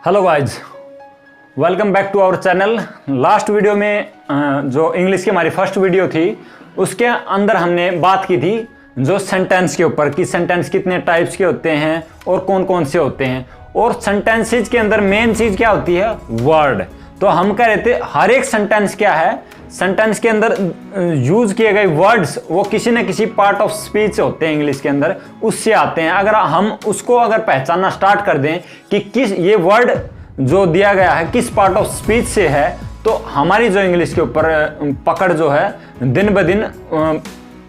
Hello guys, welcome back to our channel. Last video में जो English की हमारी फर्स्ट वीडियो थी उसके अंदर हमने बात की थी जो सेंटेंस के ऊपर कि सेंटेंस कितने टाइप्स के होते हैं और कौन कौन से होते हैं। और सेंटेंसेस के अंदर मेन चीज़ क्या होती है? वर्ड। तो हम कह रहे थे हर एक सेंटेंस क्या है, सेंटेंस के अंदर यूज किए गए वर्ड्स वो किसी न किसी पार्ट ऑफ स्पीच होते हैं इंग्लिश के अंदर, उससे आते हैं। अगर हम उसको अगर पहचानना स्टार्ट कर दें कि किस ये वर्ड जो दिया गया है किस पार्ट ऑफ स्पीच से है, तो हमारी जो इंग्लिश के ऊपर पकड़ जो है दिन ब दिन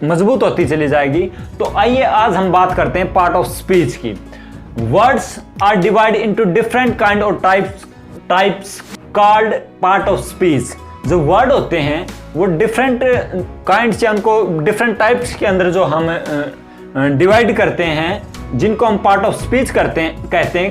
मजबूत होती चली जाएगी। तो आइए आज हम बात करते हैं पार्ट ऑफ स्पीच की। Words are divide into different kind of types called part of speech. जो वर्ड होते हैं वो डिफरेंट काइंड्स या उनको डिफरेंट टाइप्स के अंदर जो हम डिवाइड करते हैं, जिनको हम पार्ट ऑफ स्पीच कहते हैं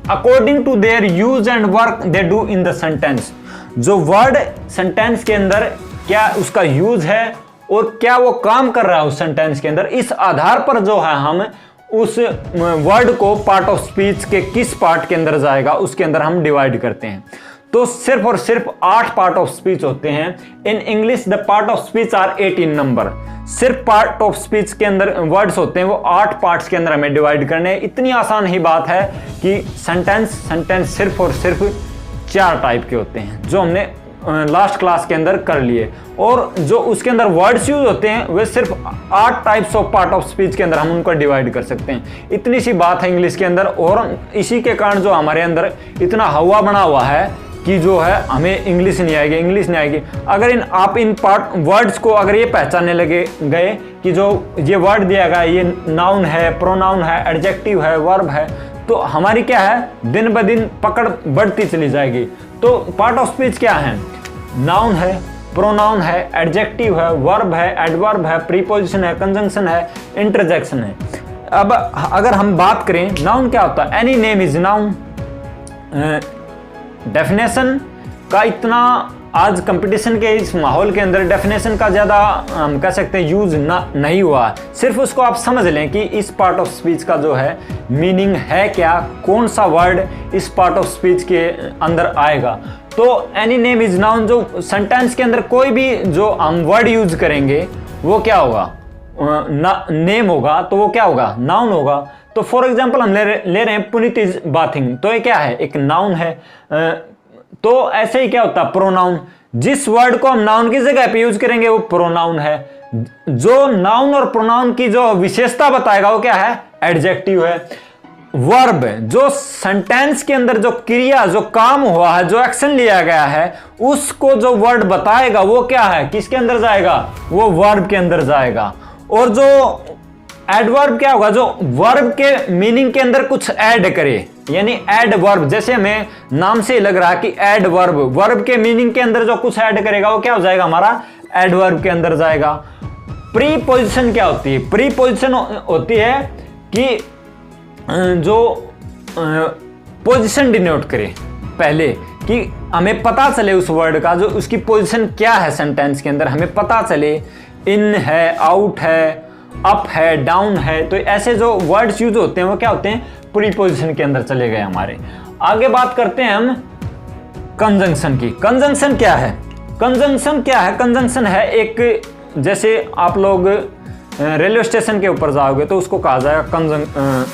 according to their use and work they do in the sentence. जो वर्ड सेंटेंस के अंदर क्या उसका यूज है और क्या वो काम कर रहा है उस सेंटेंस के अंदर, इस आधार पर जो है हम उस वर्ड को पार्ट ऑफ स्पीच के किस पार्ट के अंदर जाएगा उसके अंदर हम डिवाइड करते हैं। तो सिर्फ और सिर्फ 8 पार्ट ऑफ स्पीच होते हैं। In English the part of speech are 18 number. सिर्फ पार्ट ऑफ स्पीच के अंदर वर्ड्स होते हैं वो 8 पार्ट्स के अंदर हमें डिवाइड करने हैं। इतनी आसान ही बात है कि सेंटेंस सिर्फ और सिर्फ 4 टाइप के होते हैं जो हमने लास्ट क्लास के अंदर कर लिए। और जो उसके अंदर वर्ड्स यूज होते हैं वे सिर्फ 8 types of part of speech के अंदर हम उनको डिवाइड कर सकते हैं। इतनी सी बात है इंग्लिश के अंदर, और इसी के कारण जो हमारे अंदर इतना हवा बना हुआ है कि जो है हमें इंग्लिश नहीं आएगी। अगर आप इन पार्ट वर्ड्स को अगर ये पहचानने लगे गए कि जो ये वर्ड दिया गया ये नाउन है, प्रोनाउन है, एडजेक्टिव है, वर्ब है, तो हमारी क्या है दिन ब दिन पकड़ बढ़ती चली जाएगी। तो पार्ट ऑफ स्पीच क्या है? नाउन है, प्रोनाउन है, एडजेक्टिव है, वर्ब है, एडवर्ब है, प्रीपोजिशन है, कंजंक्शन है, इंटरजेक्शन है। अब अगर हम बात करें नाउन क्या होता है? Any name is noun. Definition का इतना आज कंपटीशन के इस माहौल के अंदर डेफिनेशन का ज़्यादा हम कह सकते हैं यूज नहीं हुआ। सिर्फ उसको आप समझ लें कि इस पार्ट ऑफ स्पीच का जो है मीनिंग है क्या, कौन सा वर्ड इस पार्ट ऑफ स्पीच के अंदर आएगा। तो एनी नेम इज नाउन, जो सेंटेंस के अंदर कोई भी जो हम वर्ड यूज करेंगे वो क्या होगा? नेम होगा, तो वो क्या होगा? नाउन होगा। तो फॉर एग्जाम्पल हम ले रहे हैं पुनीत इज बाथिंग, तो ये क्या है? एक नाउन है। तो ऐसे ही क्या होता है? प्रोनाउन। जिस वर्ड को हम नाउन की जगह पे यूज करेंगे वो प्रोनाउन है। जो नाउन और प्रोनाउन की जो विशेषता बताएगा वो क्या है? एडजेक्टिव है। वर्ब, जो सेंटेंस के अंदर जो क्रिया जो काम हुआ है, जो एक्शन लिया गया है, उसको जो वर्ड बताएगा वो क्या है? किसके अंदर जाएगा? वो वर्ब के अंदर जाएगा। और जो एडवर्ब क्या होगा? जो वर्ब के मीनिंग के अंदर कुछ ऐड करे, यानी एड वर्ब। जैसे हमें नाम से लग रहा है कि एड वर्ब, वर्ब के मीनिंग के अंदर जो कुछ ऐड करेगा वो क्या हो जाएगा? हमारा एडवर्ब के अंदर जाएगा। प्रीपोजिशन क्या होती है? प्रीपोजिशन होती है कि जो पोजीशन डिनोट करे पहले, कि हमें पता चले उस वर्ड का जो उसकी पोजीशन क्या है सेंटेंस के अंदर, हमें पता चले। इन है, आउट है, अप है, डाउन है। तो ऐसे जो वर्ड्स यूज होते हैं वो क्या होते हैं? प्रीपोजिशन के अंदर चले गए हमारे। आगे बात करते हैं हम कंजंक्शन की। कंजंक्शन क्या है? कंजंक्शन है एक, जैसे आप लोग रेलवे स्टेशन के ऊपर जाओगे तो उसको कहा जाएगा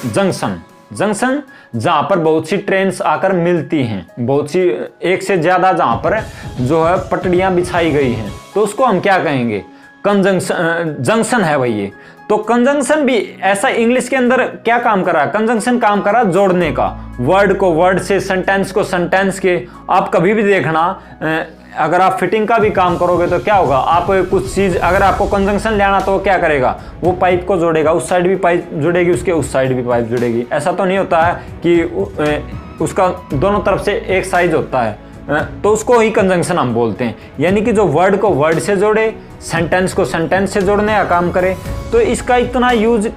जंक्शन, जहां पर बहुत सी ट्रेन्स आकर मिलती हैं, बहुत सी, एक से ज्यादा जहां पर जो है पटड़ियां बिछाई गई हैं, तो उसको हम क्या कहेंगे? जंक्शन है भाई ये। तो कंजंक्शन भी ऐसा इंग्लिश के अंदर क्या काम कर रहा है? कंजंक्शन काम कर रहा है जोड़ने का, वर्ड को वर्ड से, सेंटेंस को सेंटेंस के। आप कभी भी देखना, अगर आप फिटिंग का भी काम करोगे तो क्या होगा? आप कुछ चीज अगर आपको कंजंक्शन ले आना तो वो क्या करेगा? वो पाइप को जोड़ेगा, उस साइड भी पाइप जुड़ेगी, उसके उस साइड भी पाइप जुड़ेगी। ऐसा तो नहीं होता है कि उसका दोनों तरफ से एक साइज होता है, तो उसको ही कंजंक्शन हम बोलते हैं। यानी कि जो वर्ड को वर्ड से जोड़े, सेंटेंस को सेंटेंस से जोड़ने का काम करे। तो इसका इतना यूज,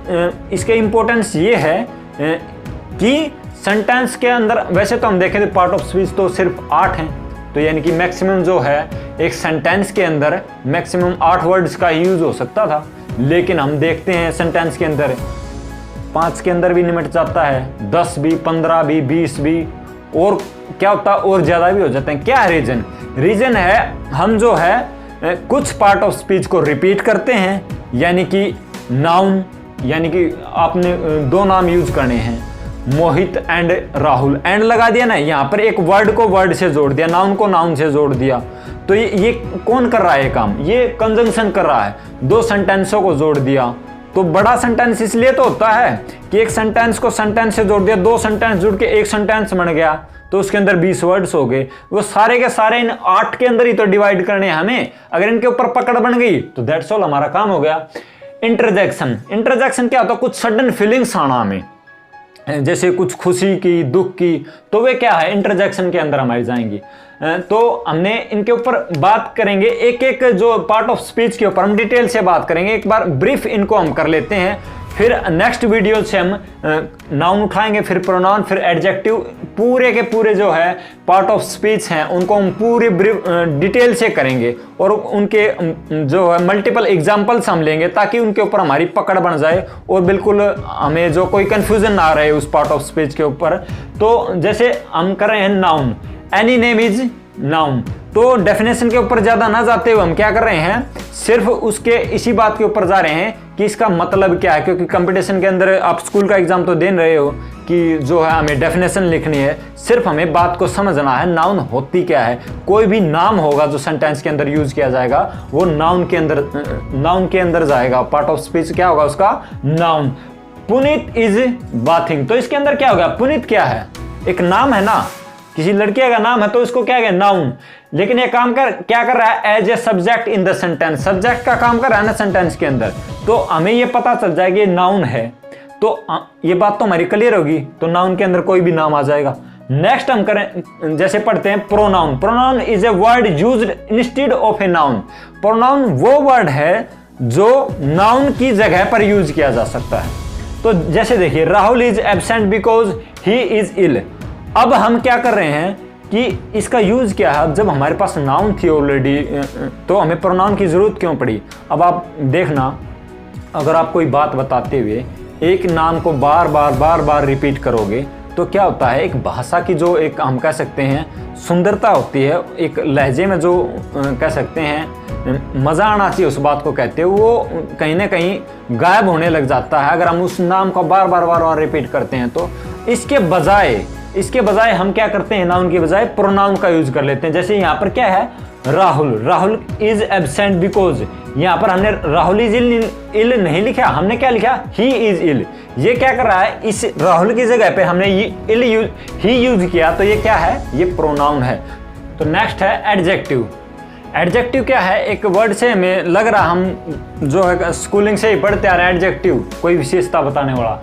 इसके इम्पोर्टेंस ये है कि सेंटेंस के अंदर, वैसे तो हम देखें तो पार्ट ऑफ स्पीच तो सिर्फ 8 हैं, तो यानी कि मैक्सिमम जो है एक सेंटेंस के अंदर मैक्सिमम 8 वर्ड्स का यूज हो सकता था। लेकिन हम देखते हैं सेंटेंस के अंदर 5 के अंदर भी निमट जाता है, 10 भी, 15 भी, 20 भी, और क्या होता है और ज़्यादा भी हो जाते हैं। क्या है रीजन? रीजन है हम जो है कुछ पार्ट ऑफ स्पीच को रिपीट करते हैं, यानी कि नाउन, यानी कि आपने दो नाम यूज करने हैं, मोहित एंड राहुल, एंड लगा दिया ना, यहाँ पर एक वर्ड को वर्ड से जोड़ दिया, नाउन को नाउन से जोड़ दिया। तो ये कौन कर रहा है ये काम? ये कंजंक्शन कर रहा है, दो सेंटेंसों को जोड़ दिया। तो बड़ा सेंटेंस इसलिए तो होता है कि एक सेंटेंस को सेंटेंस से जोड़ दिया, दो सेंटेंस जुड़ के एक सेंटेंस बन गया, तो उसके अंदर 20 वर्ड्स हो गए। वो सारे के सारे इन 8 के अंदर ही तो डिवाइड करने हैं हमें। अगर इनके ऊपर पकड़ बन गई तो दैट्स ऑल, हमारा काम हो गया। इंटरजेक्शन, इंटरजेक्शन क्या होता है? कुछ सडन फीलिंग्स आना हमें, जैसे कुछ खुशी की, दुख की, तो वे क्या है इंटरजेक्शन के अंदर हमारी जाएंगी। तो हमने इनके ऊपर बात करेंगे, एक एक जो पार्ट ऑफ स्पीच के ऊपर हम डिटेल से बात करेंगे। एक बार ब्रीफ इनको हम कर लेते हैं, फिर नेक्स्ट वीडियो से हम नाउन उठाएंगे, फिर प्रोनाउन, फिर एडजेक्टिव, पूरे के पूरे जो है पार्ट ऑफ स्पीच हैं उनको हम पूरी ब्रीफ डिटेल से करेंगे और उनके जो है मल्टीपल एग्जांपल्स हम लेंगे ताकि उनके ऊपर हमारी पकड़ बन जाए और बिल्कुल हमें जो कोई कंफ्यूजन ना रहे उस पार्ट ऑफ स्पीच के ऊपर। तो जैसे हम कर रहे हैं noun, any name is noun, तो डेफिनेशन के ऊपर ज्यादा ना जाते हुए हम क्या कर रहे हैं, सिर्फ उसके इसी बात के ऊपर जा रहे हैं कि इसका मतलब क्या है। क्योंकि कंपटीशन के अंदर आप स्कूल का एग्जाम तो दे रहे हो कि जो है हमें डेफिनेशन लिखनी है, सिर्फ हमें बात को समझना है नाउन होती क्या है। कोई भी नाम होगा जो सेंटेंस के अंदर यूज किया जाएगा वो नाउन के अंदर जाएगा। पार्ट ऑफ स्पीच क्या होगा उसका? नाउन। पुनीत इज बाथिंग, तो इसके अंदर क्या होगा? पुनीत क्या है? एक नाम है ना, किसी लड़के का नाम है तो इसको क्या है? नाउन। लेकिन ये काम क्या कर रहा है? As a subject in the sentence, subject का काम कर रहा है ना सेंटेंस के अंदर, तो हमें ये पता चल जाएगा ये नाउन है। तो ये बात तो हमारी क्लियर होगी, तो नाउन के अंदर कोई भी नाम आ जाएगा। नेक्स्ट हम करें, जैसे पढ़ते हैं pronoun. Pronoun is a word used instead of a noun. Pronoun वो वर्ड है जो नाउन की जगह पर यूज किया जा सकता है। तो जैसे देखिए, Rahul is absent because he is ill. अब हम क्या कर रहे हैं कि इसका यूज क्या है? अब जब हमारे पास नाउन थी ऑलरेडी तो हमें प्रोनाउन की जरूरत क्यों पड़ी? अब आप देखना, अगर आप कोई बात बताते हुए एक नाम को बार बार रिपीट करोगे तो क्या होता है, एक भाषा की जो एक हम कह सकते हैं सुंदरता होती है, एक लहजे में जो कह सकते हैं मज़ा आना चाहिए उस बात को कहते हैं, वो कहीं ना कहीं गायब होने लग जाता है अगर हम उस नाम को बार बार रिपीट करते हैं। तो इसके बजाय हम क्या करते हैं, नाउन के बजाय प्रोनाउन का यूज कर लेते हैं। जैसे यहाँ पर क्या है, राहुल इज एब्सेंट बिकॉज, यहाँ पर हमने राहुल इज इल नहीं लिखा, हमने क्या लिखा? He is ill. ये क्या कर रहा है, इस राहुल की जगह पे हमने ही यूज किया, तो ये क्या है? ये प्रोनाउन है। तो नेक्स्ट है एडजेक्टिव। एडजेक्टिव क्या है? एक वर्ड से हमें लग रहा, हम जो है स्कूलिंग से ही पढ़ते आ रहे हैं, एडजेक्टिव कोई विशेषता बताने वाला।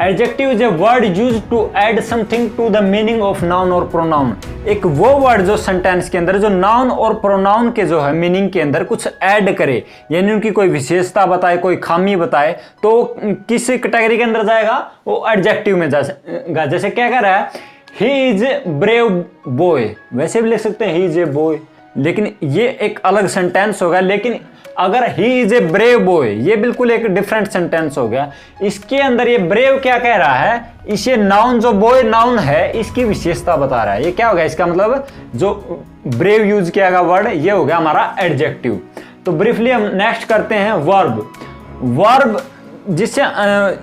Adjective is a word used to add something to the meaning of noun और प्रोनाउन। एक वो वर्ड जो सेंटेंस के अंदर जो नाउन और प्रोनाउन के जो है मीनिंग के अंदर कुछ ऐड करे, यानी उनकी कोई विशेषता बताए, कोई खामी बताए, तो किस कैटेगरी के अंदर जाएगा? वो एडजेक्टिव में जाएगा। जैसे क्या कह रहा है, ही इज ब्रेव बॉय, वैसे भी लिख सकते हैं ही इज ए बॉय, लेकिन ये एक अलग सेंटेंस होगा। लेकिन अगर he is a brave boy, ये बिल्कुल एक डिफरेंट सेंटेंस हो गया। इसके अंदर ये ब्रेव क्या कह रहा है, इसे नाउन, जो बॉय नाउन है इसकी विशेषता बता रहा है। ये क्या हो गया? इसका मतलब जो ब्रेव यूज किया गया वर्ड, ये हो गया हमारा एडजेक्टिव। तो ब्रीफली हम नेक्स्ट करते हैं वर्ब, जिससे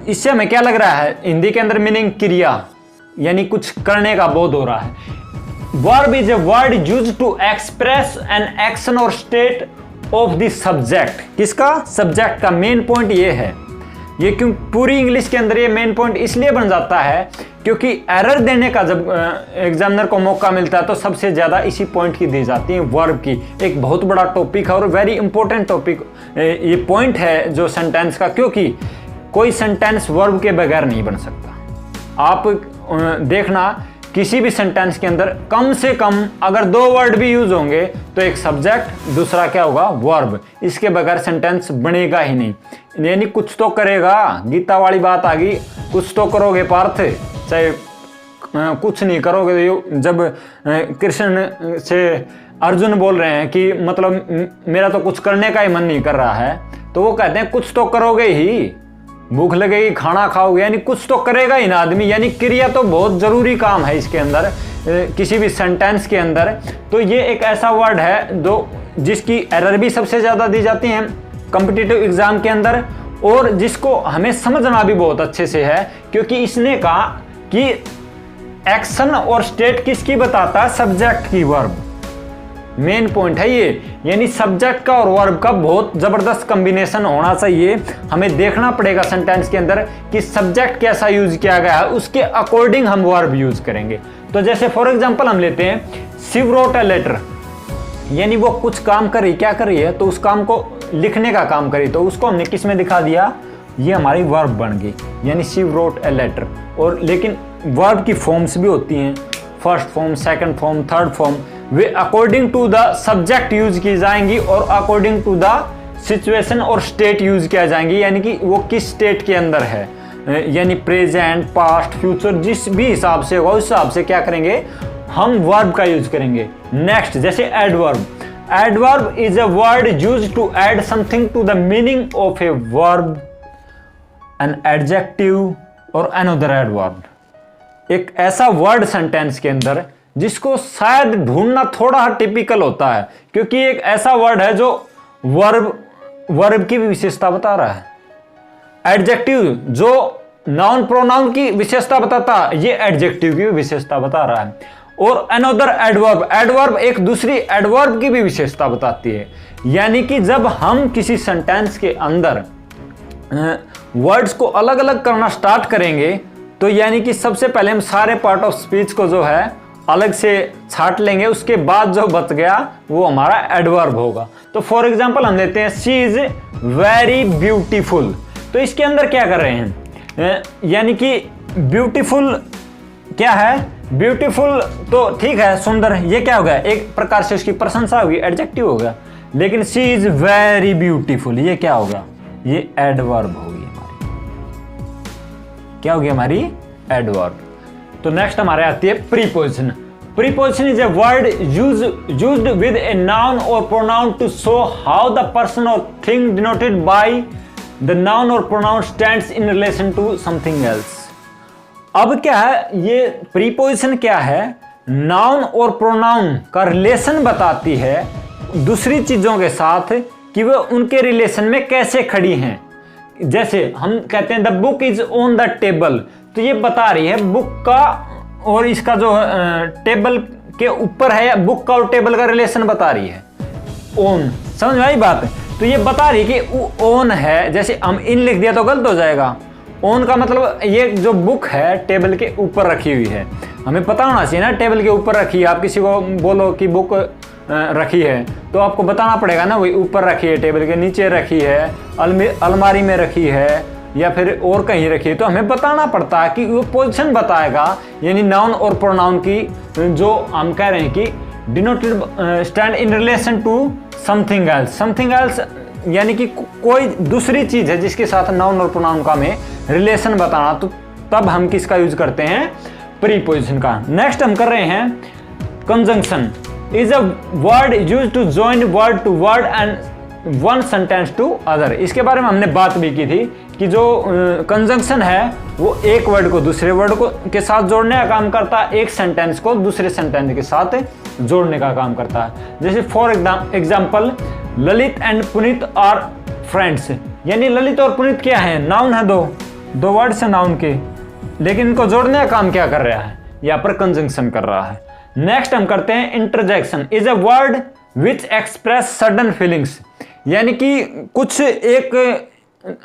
इससे हमें क्या लग रहा है, हिंदी के अंदर मीनिंग क्रिया, यानी कुछ करने का बोध हो रहा है। Verb is a word used to express an action और स्टेट ऑफ द सब्जेक्ट। किसका? सब्जेक्ट का। मेन पॉइंट ये है, ये क्यों पूरी इंग्लिश के अंदर ये मेन पॉइंट इसलिए बन जाता है क्योंकि एरर देने का जब एग्जामिनर को मौका मिलता है तो सबसे ज्यादा इसी पॉइंट की दी जाती है। वर्ब की एक बहुत बड़ा टॉपिक है और वेरी इंपॉर्टेंट टॉपिक ये पॉइंट है जो सेंटेंस का, क्योंकि कोई सेंटेंस वर्ब के बगैर नहीं बन सकता। आप देखना किसी भी सेंटेंस के अंदर कम से कम अगर 2 वर्ड भी यूज होंगे तो एक सब्जेक्ट, दूसरा क्या होगा? वर्ब। इसके बगैर सेंटेंस बनेगा ही नहीं, यानी कुछ तो करेगा। गीता वाली बात आ गई, कुछ तो करोगे पार्थ, चाहे कुछ नहीं करोगे। जब कृष्ण से अर्जुन बोल रहे हैं कि मतलब मेरा तो कुछ करने का ही मन नहीं कर रहा है, तो वो कहते हैं कुछ तो करोगे ही, भूख लगेगी खाना खाओगे, यानी कुछ तो करेगा ही ना आदमी। यानी क्रिया तो बहुत जरूरी काम है इसके अंदर। किसी भी सेंटेंस के अंदर, तो ये एक ऐसा वर्ड है जिसकी एरर भी सबसे ज़्यादा दी जाती है कॉम्पिटिटिव एग्जाम के अंदर, और जिसको हमें समझना भी बहुत अच्छे से है, क्योंकि इसने कहा कि एक्शन और स्टेट किसकी बताता है, सब्जेक्ट की, वर्ब। मेन पॉइंट है ये, यानी सब्जेक्ट का और वर्ब का बहुत जबरदस्त कॉम्बिनेशन होना चाहिए। हमें देखना पड़ेगा सेंटेंस के अंदर कि सब्जेक्ट कैसा यूज किया गया है, उसके अकॉर्डिंग हम वर्ब यूज करेंगे। तो जैसे फॉर एग्जांपल हम लेते हैं, शिव रोट अ लेटर, यानी वो कुछ काम कर रही, क्या कर रही है, तो उस काम को लिखने का काम करी, तो उसको हमने किस में दिखा दिया, ये हमारी वर्ब बन गई, यानी शिव रोट अ लेटर। और लेकिन वर्ब की फॉर्म्स भी होती हैं, first form, second form, third form, वे according to the subject use की जाएंगी और अकॉर्डिंग टू द सिचुएशन और स्टेट यूज किया जाएंगी, यानी कि वो किस स्टेट के अंदर है, यानी प्रेजेंट, पास्ट, फ्यूचर, जिस भी हिसाब से होगा उस हिसाब से क्या करेंगे, हम वर्ब का यूज करेंगे। नेक्स्ट, जैसे adverb. Adverb is a word used to add something to the meaning of a verb, an adjective और अनदर एडवर्ब। एक ऐसा वर्ड सेंटेंस के अंदर जिसको शायद ढूंढना थोड़ा टिपिकल होता है, क्योंकि एक ऐसा वर्ड है जो वर्ब की भी विशेषता बता रहा है। एडजेक्टिव जो नाउन प्रोनाउन की विशेषता बताता है, ये एडजेक्टिव की भी विशेषता बता रहा है। और अनदर एडवर्ब, एडवर्ब एक दूसरी एडवर्ब की भी विशेषता बताती है। यानी कि जब हम किसी सेंटेंस के अंदर वर्ड्स को अलग अलग करना स्टार्ट करेंगे, तो यानी कि सबसे पहले हम सारे पार्ट ऑफ स्पीच को जो है अलग से छाट लेंगे, उसके बाद जो बच गया वो हमारा एडवर्ब होगा। तो फॉर एग्जांपल हम लेते हैं, शी इज वेरी ब्यूटीफुल। तो इसके अंदर क्या कर रहे हैं, यानी कि ब्यूटीफुल क्या है, ब्यूटीफुल तो ठीक है, सुंदर, ये क्या हो गया, एक प्रकार से उसकी प्रशंसा होगी, एडजेक्टिव हो गया। लेकिन शी इज वेरी ब्यूटीफुल, ये क्या होगा, ये एडवर्ब होगी हमारी, क्या होगी हमारी, एडवर्ब। तो नेक्स्ट हमारे आती है preposition. Preposition is a word used with a noun और pronoun to show how the person और thing denoted by the noun और pronoun stands in relation to something else. अब क्या है, ये प्रीपोजिशन क्या है, नाउन और प्रोनाउन का रिलेशन बताती है दूसरी चीजों के साथ कि वे उनके रिलेशन में कैसे खड़ी हैं। जैसे हम कहते हैं the book is on the table, तो ये बता रही है बुक का और इसका जो टेबल के ऊपर है, बुक का और टेबल का रिलेशन बता रही है। ओन, समझ में आई बात, तो ये बता रही है कि ओन है, जैसे हम इन लिख दिया तो गलत हो जाएगा। ओन का मतलब ये जो बुक है टेबल के ऊपर रखी हुई है, हमें पता होना चाहिए ना, टेबल के ऊपर रखी है। आप किसी को बोलो कि बुक रखी है तो आपको बताना पड़ेगा ना, वही ऊपर रखी है, टेबल के नीचे रखी है, अलमारी में रखी है या फिर और कहीं रखी है, तो हमें बताना पड़ता है कि वो पोजीशन बताएगा। यानी नाउन और प्रोनाउन की जो हम कह रहे हैं कि denoted stand in relation to something else. Something else यानी कि कोई दूसरी चीज है जिसके साथ नाउन और प्रोनाउन का हमें रिलेशन बताना, तो तब हम किसका यूज करते हैं, प्रीपोजिशन का। नेक्स्ट हम कर रहे हैं conjunction. Is a word used to join word to word and one sentence to other. इसके बारे में हमने बात भी की थी कि जो कंजंक्शन है वो एक वर्ड को दूसरे वर्ड को के साथ जोड़ने का काम करता है, एक सेंटेंस को दूसरे सेंटेंस के साथ जोड़ने का काम करता है। जैसे for example, Lalit and Puneet are friends, यानी ललित और पुनीत क्या है, नाउन है, दो वर्ड्स है नाउन के, लेकिन इनको जोड़ने का काम क्या कर रहा है, यहाँ पर कंजंक्शन कर रहा है। नेक्स्ट हम करते हैं interjection. Is a word which express sudden feelings, यानी कि कुछ एक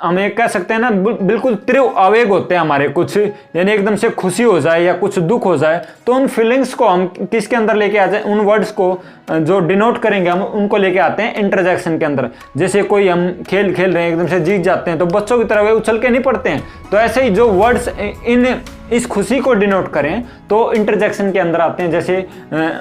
हम एक कह सकते हैं ना, बिल्कुल तीव्र आवेग होते हैं हमारे कुछ, यानी एकदम से खुशी हो जाए या कुछ दुख हो जाए, तो उन फीलिंग्स को हम किसके अंदर लेके आते हैं, उन वर्ड्स को जो डिनोट करेंगे हम उनको लेके आते हैं इंटरजेक्शन के अंदर। जैसे कोई हम खेल खेल रहे हैं, एकदम से जीत जाते हैं तो बच्चों की तरह वे उछल के नहीं पड़ते हैं, तो ऐसे ही जो वर्ड्स इस खुशी को डिनोट करें तो इंटरजेक्शन के अंदर आते हैं। जैसे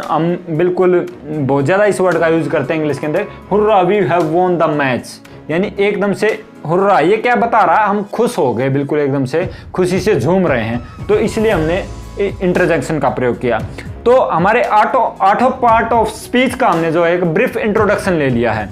हम बिल्कुल बहुत ज़्यादा इस वर्ड का यूज करते हैं इंग्लिश के अंदर, hurrah we have won the match, यानी एकदम से हुर्रा, ये क्या बता रहा है, हम खुश हो गए, बिल्कुल एकदम से खुशी से झूम रहे हैं, तो इसलिए हमने इंटरजेक्शन का प्रयोग किया। तो हमारे आठों पार्ट ऑफ स्पीच का हमने जो एक ब्रीफ इंट्रोडक्शन ले लिया है,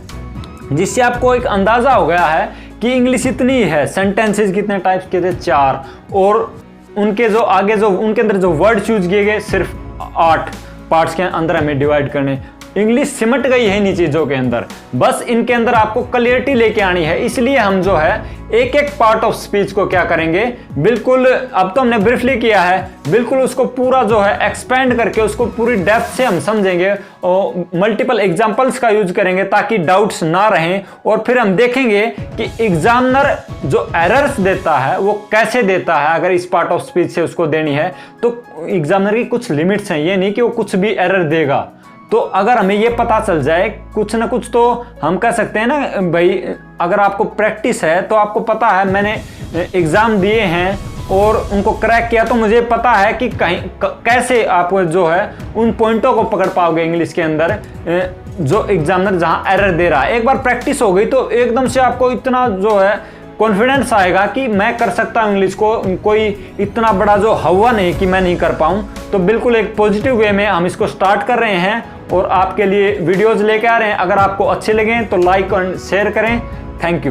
जिससे आपको एक अंदाजा हो गया है कि इंग्लिश इतनी ही है, सेंटेंसेस कितने टाइप्स के थे, 4, और उनके जो आगे जो उनके अंदर जो वर्ड यूज किए गए सिर्फ 8 पार्ट्स के अंदर हमें डिवाइड करने। इंग्लिश सिमट गई है इन्हीं चीज़ों के अंदर, बस इनके अंदर आपको क्लियरिटी लेके आनी है। इसलिए हम जो है एक एक पार्ट ऑफ स्पीच को क्या करेंगे, बिल्कुल अब तो हमने ब्रीफली किया है, बिल्कुल उसको पूरा जो है एक्सपेंड करके उसको पूरी डेप्थ से हम समझेंगे और मल्टीपल एग्जांपल्स का यूज करेंगे ताकि डाउट्स ना रहें। और फिर हम देखेंगे कि एग्जामिनर जो एरर्स देता है वो कैसे देता है। अगर इस पार्ट ऑफ स्पीच से उसको देनी है तो एग्जामिनर की कुछ लिमिट्स हैं, ये नहीं कि वो कुछ भी एरर देगा। तो अगर हमें ये पता चल जाए कुछ ना कुछ, तो हम कह सकते हैं ना भाई, अगर आपको प्रैक्टिस है तो आपको पता है मैंने एग्ज़ाम दिए हैं और उनको क्रैक किया, तो मुझे पता है कि कहीं कैसे आप जो है उन पॉइंटों को पकड़ पाओगे इंग्लिश के अंदर जो एग्जामिनर जहां एरर दे रहा है। एक बार प्रैक्टिस हो गई तो एकदम से आपको इतना जो है कॉन्फिडेंस आएगा कि मैं कर सकता हूँ इंग्लिश को, कोई इतना बड़ा जो हवा नहीं कि मैं नहीं कर पाऊँ। तो बिल्कुल एक पॉजिटिव वे में हम इसको स्टार्ट कर रहे हैं और आपके लिए वीडियोज़ लेके आ रहे हैं। अगर आपको अच्छे लगे तो लाइक और शेयर करें। Thank you.